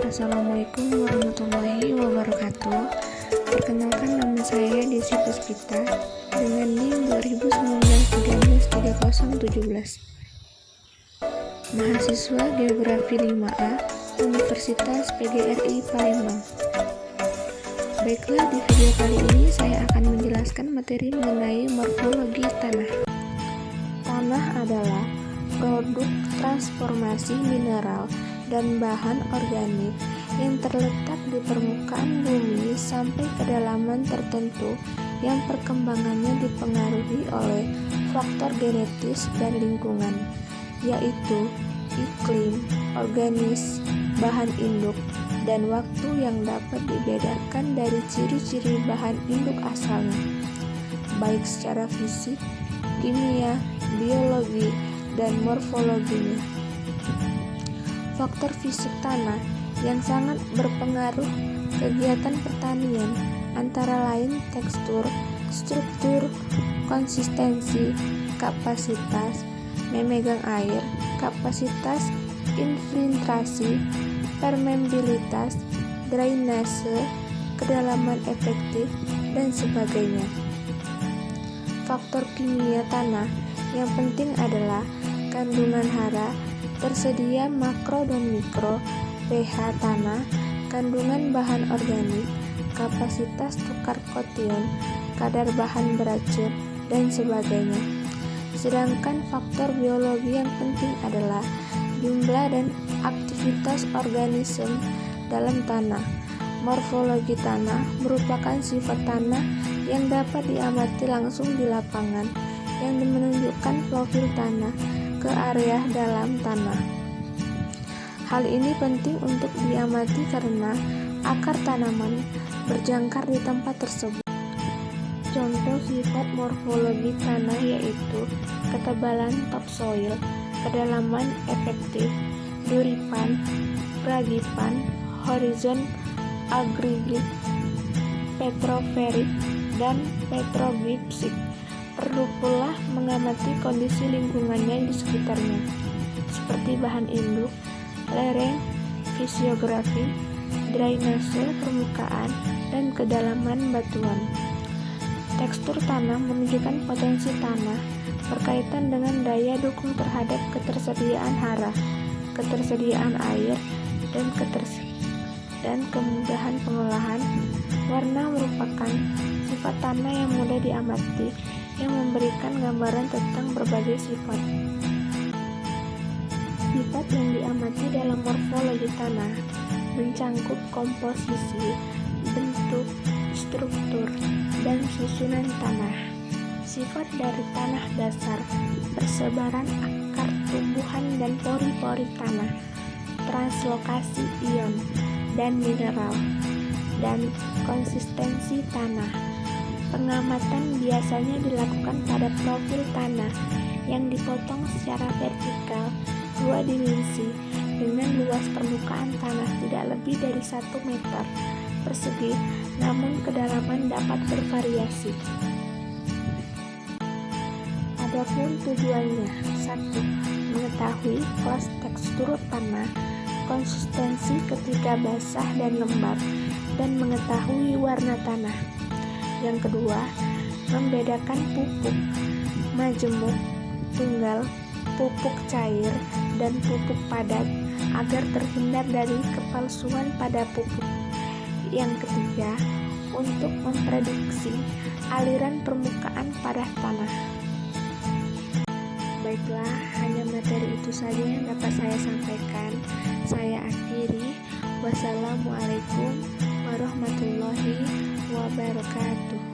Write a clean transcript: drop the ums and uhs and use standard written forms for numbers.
Assalamualaikum warahmatullahi wabarakatuh. Perkenalkan, nama saya Desi Puspita dengan NIM 2019-13-3017. Mahasiswa Geografi 5A Universitas PGRI Palembang. Baiklah, di video kali ini saya akan menjelaskan materi mengenai morfologi tanah. Tanah adalah produk transformasi mineral dan bahan organik yang terletak di permukaan bumi sampai kedalaman tertentu yang perkembangannya dipengaruhi oleh faktor genetis dan lingkungan, yaitu iklim, organis, bahan induk, dan waktu yang dapat dibedakan dari ciri-ciri bahan induk asalnya, baik secara fisik, kimia, biologi, dan morfologinya. Faktor fisik tanah yang sangat berpengaruh kegiatan pertanian antara lain tekstur, struktur, konsistensi, kapasitas memegang air, kapasitas infiltrasi, permeabilitas, drainase, kedalaman efektif, dan sebagainya. Faktor kimia tanah yang penting adalah kandungan hara, tersedia makro dan mikro, pH tanah, kandungan bahan organik, kapasitas tukar kation, kadar bahan beracun, dan sebagainya. Sedangkan faktor biologi yang penting adalah jumlah dan aktivitas organisme dalam tanah. Morfologi tanah merupakan sifat tanah yang dapat diamati langsung di lapangan, yang menunjukkan profil tanah ke area dalam tanah. Hal ini penting untuk diamati karena akar tanaman berjangkar di tempat tersebut. Contoh sifat morfologi tanah yaitu ketebalan topsoil, kedalaman efektif, duripan, fragipan, horizon agregat, petroferik, dan petrogipsik. Perlu pula mengamati kondisi lingkungannya di sekitarnya, seperti bahan induk, lereng, fisiografi, drainase permukaan, dan kedalaman batuan. Tekstur tanah menunjukkan potensi tanah berkaitan dengan daya dukung terhadap ketersediaan hara, ketersediaan air, dan kemudahan pengolahan. Warna merupakan sifat tanah yang mudah diamati, yang memberikan gambaran tentang berbagai sifat. Sifat yang diamati dalam morfologi tanah mencangkup komposisi, bentuk, struktur, dan susunan tanah. Sifat dari tanah dasar, persebaran akar tumbuhan dan pori-pori tanah, translokasi ion dan mineral, dan konsistensi tanah. Pengamatan biasanya dilakukan pada profil tanah yang dipotong secara vertikal 2 dimensi dengan luas permukaan tanah tidak lebih dari 1 meter persegi, namun kedalaman dapat bervariasi. Adapun tujuannya: 1. Mengetahui kelas tekstur tanah, konsistensi ketika basah dan lembab, dan mengetahui warna tanah. Yang kedua, membedakan pupuk majemuk, tunggal, pupuk cair, dan pupuk padat agar terhindar dari kepalsuan pada pupuk. Yang ketiga, untuk memprediksi aliran permukaan pada tanah. Baiklah, hanya materi itu saja yang dapat saya sampaikan. Saya akhiri. Wassalamualaikum warahmatullahi wabarakatuh.